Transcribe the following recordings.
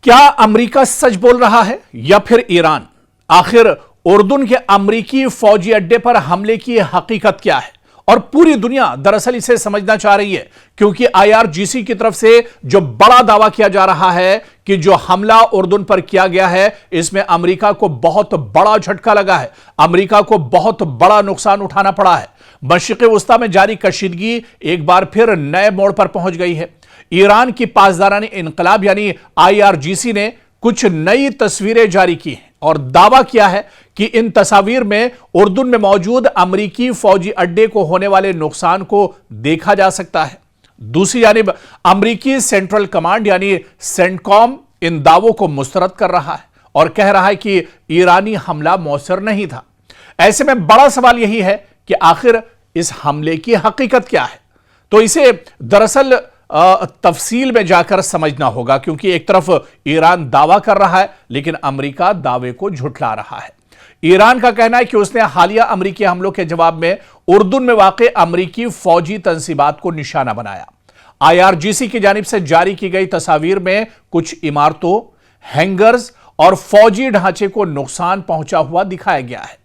क्या अमेरिका सच बोल रहा है या फिर ईरान? आखिर उर्दून के अमेरिकी फौजी अड्डे पर हमले की हकीकत क्या है? और पूरी दुनिया दरअसल इसे समझना चाह रही है, क्योंकि IRGC की तरफ से जो बड़ा दावा किया जा रहा है कि जो हमला उर्दून पर किया गया है, इसमें अमेरिका को बहुत बड़ा झटका लगा है, अमेरिका को बहुत बड़ा नुकसान उठाना पड़ा है। मशरिक़ वस्ता में जारी कशीदगी एक बार फिर नए मोड़ पर पहुंच गई है। ईरान की पासदाराने इनकलाब यानी IRGC ने कुछ नई तस्वीरें जारी की हैं और दावा किया है कि इन तस्वीर में उर्दून में मौजूद अमेरिकी फौजी अड्डे को होने वाले नुकसान को देखा जा सकता है। दूसरी जानिब अमेरिकी सेंट्रल कमांड यानी सेंटकॉम इन दावों को मुस्तरद कर रहा है और कह रहा है कि ईरानी हमला मौसर नहीं था। ऐसे में बड़ा सवाल यही है कि आखिर इस हमले की हकीकत क्या है? तो इसे दरअसल तफसील में जाकर समझना होगा, क्योंकि एक तरफ ईरान दावा कर रहा है लेकिन अमेरिका दावे को झुठला रहा है। ईरान का कहना है कि उसने हालिया अमेरिकी हमलों के जवाब में उर्दून में वाक़ अमेरिकी फौजी तंसीबात को निशाना बनाया। IRGC की जानिब से जारी की गई तस्वीर में कुछ इमारतों, हैंगर्स और फौजी ढांचे को नुकसान पहुंचा हुआ दिखाया गया है।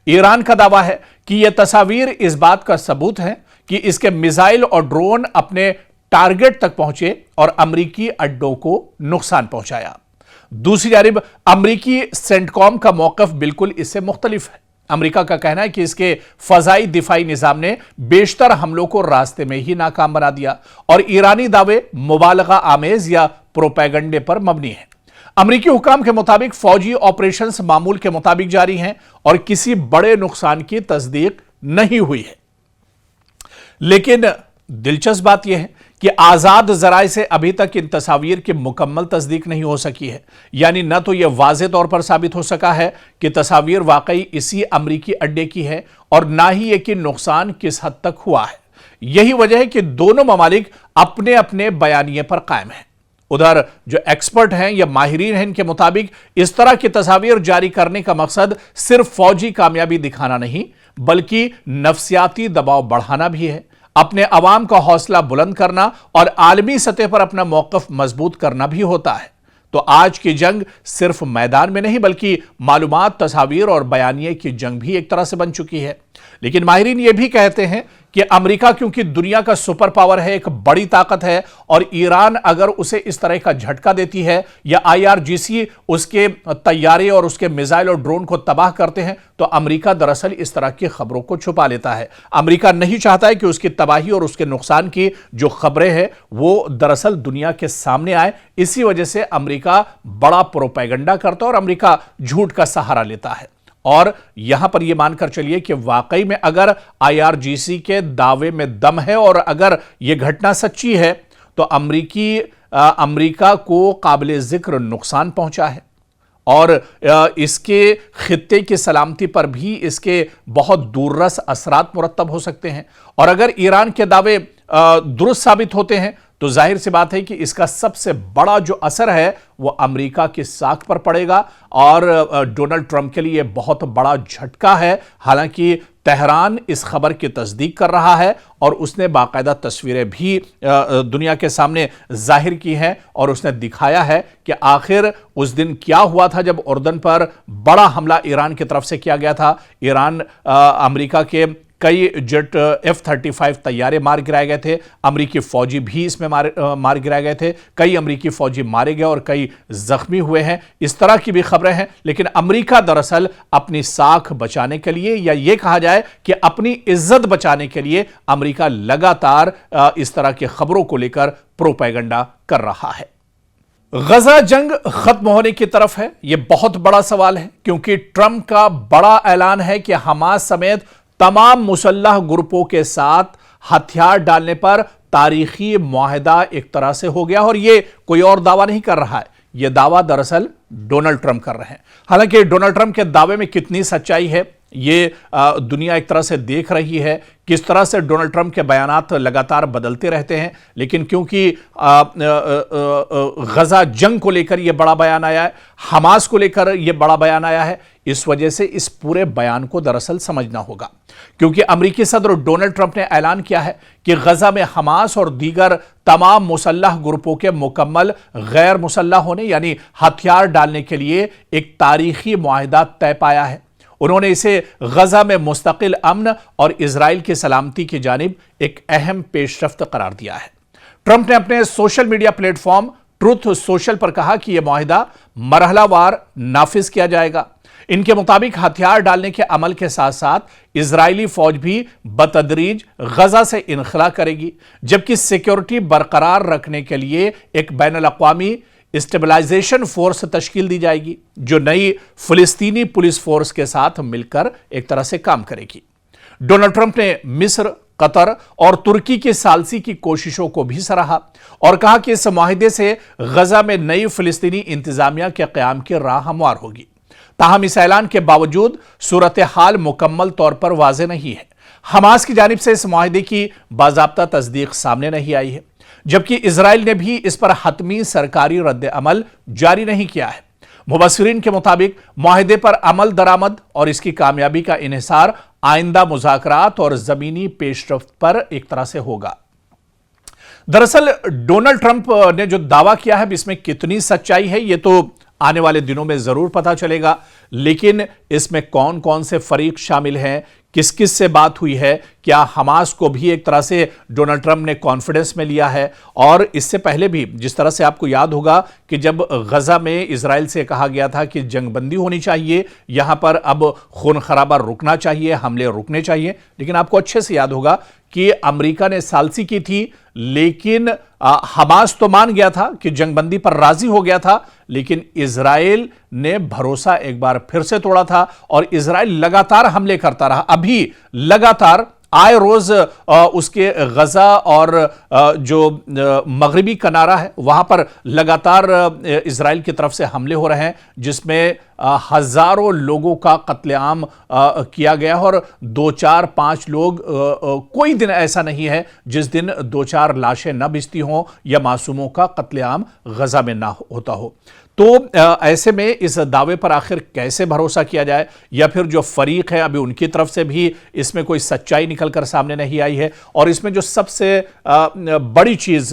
ईरान का दावा है कि यह तस्वीर इस बात का सबूत है कि इसके मिसाइल और ड्रोन अपने टारगेट तक पहुंचे और अमेरिकी अड्डों को नुकसान पहुंचाया। दूसरी जानिब अमेरिकी सेंटकॉम का मौकफ बिल्कुल इससे मुख्तलिफ है। अमेरिका का कहना है कि इसके फजाई दिफाई निजाम ने बेशतर हमलों को रास्ते में ही नाकाम बना दिया और ईरानी दावे मुबालगा आमेज या प्रोपेगंडे पर मबनी है। अमेरिकी हुकाम के मुताबिक फौजी ऑपरेशंस मामूल के मुताबिक जारी हैं और किसी बड़े नुकसान की तस्दीक नहीं हुई है। लेकिन दिलचस्प बात यह है कि आजाद जराए से अभी तक इन तस्वीर की मुकम्मल तस्दीक नहीं हो सकी है। यानी न तो यह वाज़े तौर पर साबित हो सका है कि तस्वीर वाकई इसी अमेरिकी अड्डे की है और ना ही यह कि नुकसान किस हद तक हुआ है। यही वजह है कि दोनों ममालिक अपने अपने बयानिए पर कायम हैं। उधर जो एक्सपर्ट हैं या माहिरीन हैं, इनके मुताबिक इस तरह की तस्वीर जारी करने का मकसद सिर्फ फौजी कामयाबी दिखाना नहीं बल्कि नफ्सियाती दबाव बढ़ाना भी है, अपने अवाम का हौसला बुलंद करना और आलमी सतह पर अपना मौकफ मजबूत करना भी होता है। तो आज की जंग सिर्फ मैदान में नहीं बल्कि मालूमात, तस्वीर और बयानिए की जंग भी एक तरह से बन चुकी है। लेकिन माहिरीन ये भी कहते हैं कि अमेरिका क्योंकि दुनिया का सुपर पावर है, एक बड़ी ताकत है, और ईरान अगर उसे इस तरह का झटका देती है या IRGC उसके तैयारे और उसके मिसाइल और ड्रोन को तबाह करते हैं, तो अमेरिका दरअसल इस तरह की खबरों को छुपा लेता है। अमेरिका नहीं चाहता है कि उसकी तबाही और उसके नुकसान की जो खबरें हैं वो दरअसल दुनिया के सामने आए। इसी वजह से अमेरिका बड़ा प्रोपेगेंडा करता है और अमेरिका झूठ का सहारा लेता है। और यहां पर यह मानकर चलिए कि वाकई में अगर IRGC के दावे में दम है और अगर यह घटना सच्ची है तो अमेरिका को काबिल जिक्र नुकसान पहुंचा है और इसके खित्ते की सलामती पर भी इसके बहुत दूररस असरात मुरत्तब हो सकते हैं। और अगर ईरान के दावे दुरुस्त साबित होते हैं तो जाहिर सी बात है कि इसका सबसे बड़ा जो असर है वो अमेरिका की साख पर पड़ेगा और डोनाल्ड ट्रंप के लिए बहुत बड़ा झटका है। हालांकि तेहरान इस खबर की तस्दीक कर रहा है और उसने बाकायदा तस्वीरें भी दुनिया के सामने जाहिर की हैं और उसने दिखाया है कि आखिर उस दिन क्या हुआ था जब उर्दून पर बड़ा हमला ईरान की तरफ से किया गया था। ईरान अमेरिका के कई जेट F-35 तैयारे मार गिराए गए थे, अमेरिकी फौजी भी इसमें मार गिराए गए थे, कई अमेरिकी फौजी मारे गए और कई जख्मी हुए हैं। इस तरह की भी खबरें हैं। लेकिन अमेरिका दरअसल अपनी साख बचाने के लिए या ये कहा जाए कि अपनी इज्जत बचाने के लिए अमेरिका लगातार इस तरह की खबरों को लेकर प्रोपेगेंडा कर रहा है। गजा जंग खत्म होने की तरफ है, यह बहुत बड़ा सवाल है, क्योंकि ट्रंप का बड़ा ऐलान है कि हमास समेत तमाम मुसल्लह ग्रुपों के साथ हथियार डालने पर तारीखी मुआहदा एक तरह से हो गया और यह कोई और दावा नहीं कर रहा है, यह दावा दरअसल डोनाल्ड ट्रंप कर रहे हैं। हालांकि डोनाल्ड ट्रंप के दावे में कितनी सच्चाई है ये दुनिया एक तरह से देख रही है, किस तरह से डोनाल्ड ट्रंप के बयानात लगातार बदलते रहते हैं, लेकिन क्योंकि गजा जंग को लेकर यह बड़ा बयान आया है, हमास को लेकर यह बड़ा बयान आया है, इस वजह से इस पूरे बयान को दरअसल समझना होगा। क्योंकि अमेरिकी सदर डोनाल्ड ट्रंप ने ऐलान किया है कि गजा में हमास और दीगर तमाम मुसल्लह ग्रुपों के मुकम्मल गैर मुसल्लह होने यानी हथियार डालने के लिए एक तारीखी मुआहिदा तय पाया है। उन्होंने इसे गजा में मुस्तकिल अमन और इजराइल की सलामती की जानिब एक अहम पेशरफ्त करार दिया है। ट्रंप ने अपने social media platform truth social पर कहा कि यह मुआहिदा मरहलावार नाफिज किया जाएगा। इनके मुताबिक हथियार डालने के अमल के साथ साथ इजरायली फौज भी बतदरीज गजा से इनखला करेगी, जबकि सिक्योरिटी बरकरार रखने के लिए एक बैनुल-अक़वामी स्टेबलाइजेशन फोर्स तश्कील दी जाएगी, जो नई फिलिस्तीनी पुलिस फोर्स के साथ मिलकर एक तरह से काम करेगी। डोनाल्ड ट्रंप ने मिस्र, कतर और तुर्की की सालसी की कोशिशों को भी सराहा और कहा कि इस मुआहिदे से गजा में नई फिलिस्तीनी इंतजामिया के क़याम की राह हमवार होगी। ताहम इस ऐलान के बावजूद सूरत हाल मुकम्मल तौर पर वाज़ेह नहीं है। हमास की जानिब से इस मुआहिदे की बाज़ाब्ता तस्दीक सामने नहीं आई है, जबकि इजराइल ने भी इस पर हतमी सरकारी रद्द अमल जारी नहीं किया है। मुबस्सिरीन के मुताबिक मुआहिदे पर अमल दरामद और इसकी कामयाबी का इन्हिसार आइंदा मुज़ाकरात और ज़मीनी पेशरफ्त पर एक तरह से होगा। दरअसल डोनाल्ड ट्रंप ने जो दावा किया है इसमें कितनी सच्चाई है ये तो आने वाले दिनों में जरूर पता चलेगा, लेकिन इसमें कौन कौन से फरीक शामिल हैं, किस किस से बात हुई है, क्या हमास को भी एक तरह से डोनाल्ड ट्रंप ने कॉन्फिडेंस में लिया है। और इससे पहले भी जिस तरह से आपको याद होगा कि जब गजा में इजराइल से कहा गया था कि जंगबंदी होनी चाहिए, यहां पर अब खून खराबा रुकना चाहिए, हमले रुकने चाहिए, लेकिन आपको अच्छे से याद होगा कि अमेरिका ने सालसी की थी, लेकिन हमास तो मान गया था कि जंगबंदी पर राजी हो गया था, लेकिन इजराइल ने भरोसा एक बार फिर से तोड़ा था और इजराइल लगातार हमले करता रहा। अभी लगातार आए रोज उसके गजा और जो मगरिबी किनारा है वहां पर लगातार इजराइल की तरफ से हमले हो रहे हैं, जिसमें हजारों लोगों का कत्लेआम किया गया और 2-4-5 लोग, कोई दिन ऐसा नहीं है जिस दिन 2-4 लाशें न बिछती हों या मासूमों का कत्लेआम गजा में ना होता हो। तो ऐसे में इस दावे पर आखिर कैसे भरोसा किया जाए, या फिर जो फरीक है अभी उनकी तरफ से भी इसमें कोई सच्चाई निकलकर सामने नहीं आई है। और इसमें जो सबसे बड़ी चीज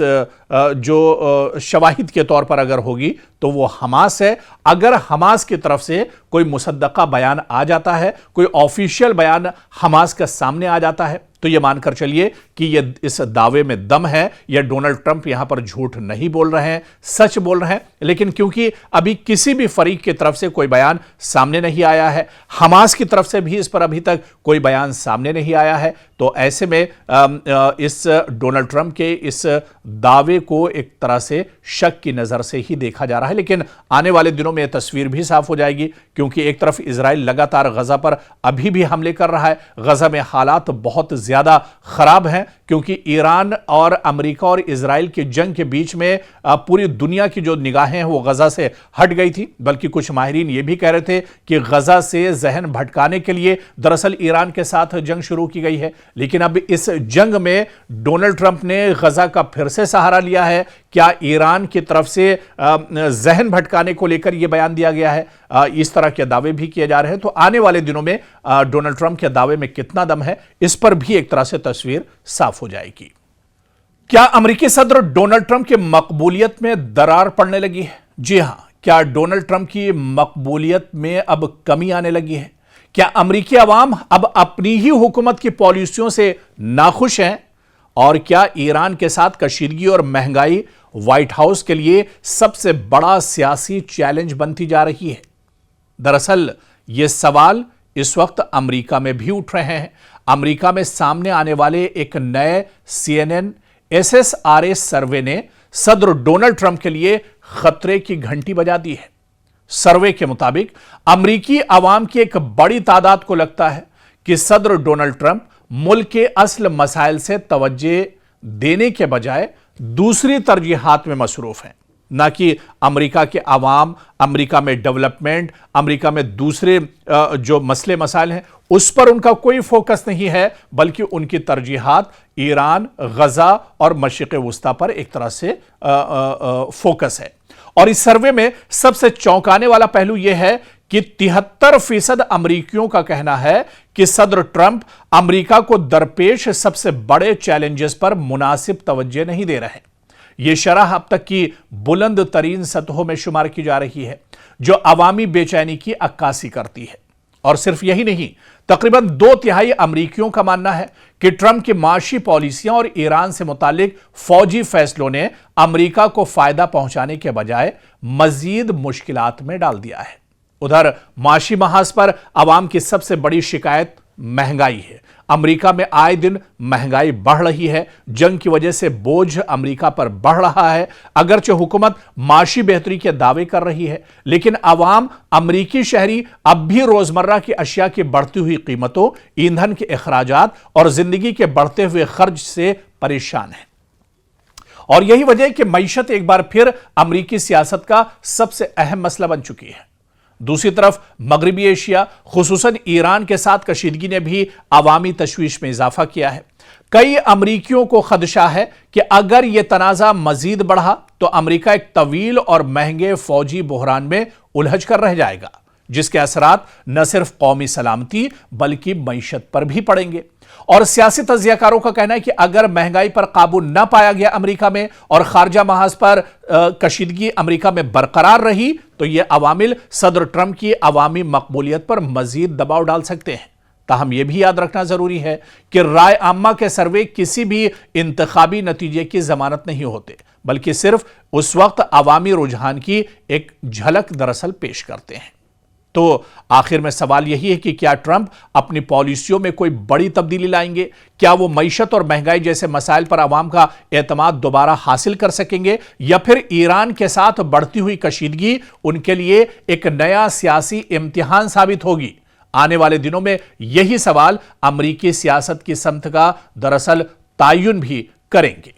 जो शवाहिद के तौर पर अगर होगी तो वो हमास है। अगर हमास की तरफ से कोई मुसद्दका बयान आ जाता है, कोई ऑफिशियल बयान हमास का सामने आ जाता है, तो ये मानकर चलिए कि ये इस दावे में दम है, या डोनाल्ड ट्रंप यहां पर झूठ नहीं बोल रहे हैं, सच बोल रहे हैं। लेकिन क्योंकि अभी किसी भी फरीक की तरफ से कोई बयान सामने नहीं आया है, हमास की तरफ से भी इस पर अभी तक कोई बयान सामने नहीं आया है, तो ऐसे में इस डोनाल्ड ट्रंप के इस दावे को एक तरह से शक की नजर से ही देखा जा रहा है। लेकिन आने वाले दिनों में यह तस्वीर भी साफ हो जाएगी, क्योंकि एक तरफ इजराइल लगातार गजा पर अभी भी हमले कर रहा है। गजा में हालात बहुत ज्यादा खराब हैं, क्योंकि ईरान और अमेरिका और इजराइल की जंग के बीच में पूरी दुनिया की जो निगाहें हैं वो गजा से हट गई थी। बल्कि कुछ माहिरीन ये भी कह रहे थे कि गजा से जहन भटकाने के लिए दरअसल ईरान के साथ जंग शुरू की गई है। लेकिन अब इस जंग में डोनाल्ड ट्रंप ने गजा का फिर से सहारा लिया है। क्या ईरान की तरफ से जहन भटकाने को लेकर यह बयान दिया गया है? इस तरह के दावे भी किए जा रहे हैं। तो आने वाले दिनों में डोनाल्ड ट्रंप के दावे में कितना दम है, इस पर भी एक तरह से तस्वीर साफ हो जाएगी। क्या अमेरिकी सदर डोनाल्ड ट्रंप की मकबूलियत में दरार पड़ने लगी है? जी हां, क्या डोनाल्ड ट्रंप की मकबूलियत में अब कमी आने लगी है? क्या अमेरिकी अवाम अब अपनी ही हुकूमत की पॉलिसियों से नाखुश हैं? और क्या ईरान के साथ कशीदगी और महंगाई व्हाइट हाउस के लिए सबसे बड़ा सियासी चैलेंज बनती जा रही है? दरअसल ये सवाल इस वक्त अमेरिका में भी उठ रहे हैं। अमेरिका में सामने आने वाले एक नए CNN SSRA सर्वे ने सदर डोनाल्ड ट्रंप के लिए खतरे की घंटी बजा दी है। सर्वे के मुताबिक अमेरिकी अवाम की एक बड़ी तादाद को लगता है कि सदर डोनाल्ड ट्रंप मुल्क के असल मसाइल से तवज्जो देने के बजाय दूसरी तरजीहात में मसरूफ हैं। ना कि अमेरिका के अवाम, अमेरिका में डेवलपमेंट, अमेरिका में दूसरे जो मसले मसाइल हैं उस पर उनका कोई फोकस नहीं है, बल्कि उनकी तरजीहात ईरान, गजा और मशरिक़ वुस्ता पर एक तरह से फोकस है। और इस सर्वे में सबसे चौंकाने वाला पहलू यह है कि 73% अमरीकियों का कहना है कि सदर ट्रंप अमरीका को दरपेश सबसे बड़े चैलेंजेस पर मुनासिब तवज्जो नहीं दे रहे। यह शरह अब तक की बुलंद तरीन सतहों में शुमार की जा रही है, जो अवामी बेचैनी की अक्कासी करती है। और सिर्फ यही नहीं, तकरीबन 2/3 अमरीकियों का मानना है कि ट्रंप की माशी पॉलिसियां और ईरान से मुतालिक फौजी फैसलों ने अमरीका को फायदा पहुंचाने के बजाय मजीद मुश्किलात में डाल दिया है। उधर माशी महाज पर अवाम की सबसे बड़ी शिकायत महंगाई है। अमरीका में आए दिन महंगाई बढ़ रही है। जंग की वजह से बोझ अमरीका पर बढ़ रहा है। अगरचे हुकूमत माशी बेहतरी के दावे कर रही है, लेकिन अवाम, अमरीकी शहरी अब भी रोजमर्रा की अशिया की बढ़ती हुई कीमतों, ईंधन के अखराजात और जिंदगी के बढ़ते हुए खर्च से परेशान है। और यही वजह है कि मईशत एक बार फिर अमरीकी सियासत का सबसे अहम मसला बन चुकी है। दूसरी तरफ मगरबी एशिया, खुसूसन ईरान के साथ कशीदगी ने भी अवामी तशवीश में इजाफा किया है। कई अमरीकियों को खदशा है कि अगर यह तनाज़ा मजीद बढ़ा तो अमरीका एक तवील और महंगे फौजी बहरान में उलझ कर रह जाएगा, जिसके असरात न सिर्फ कौमी सलामती बल्कि मईशत पर भी पड़ेंगे। और सियासी तज्जियाकारों का कहना है कि अगर महंगाई पर काबू न पाया गया अमरीका में और खारजा महाज पर कशीदगी अमरीका में बरकरार रही, तो यह अवामिल सदर ट्रंप की अवामी मकबूलियत पर मजीद दबाव डाल सकते हैं। ताहम यह भी याद रखना जरूरी है कि राय आम्मा के सर्वे किसी भी इंतखाबी नतीजे की जमानत नहीं होते, बल्कि सिर्फ उस वक्त अवामी रुझान की एक झलक दरअसल पेश करते हैं। तो आखिर में सवाल यही है कि क्या ट्रंप अपनी पॉलिसियों में कोई बड़ी तब्दीली लाएंगे? क्या वो मईशत और महंगाई जैसे मसाइल पर आवाम का एतमाद दोबारा हासिल कर सकेंगे, या फिर ईरान के साथ बढ़ती हुई कशीदगी उनके लिए एक नया सियासी इम्तिहान साबित होगी? आने वाले दिनों में यही सवाल अमरीकी सियासत की समत का दरअसल तायुन भी करेंगे।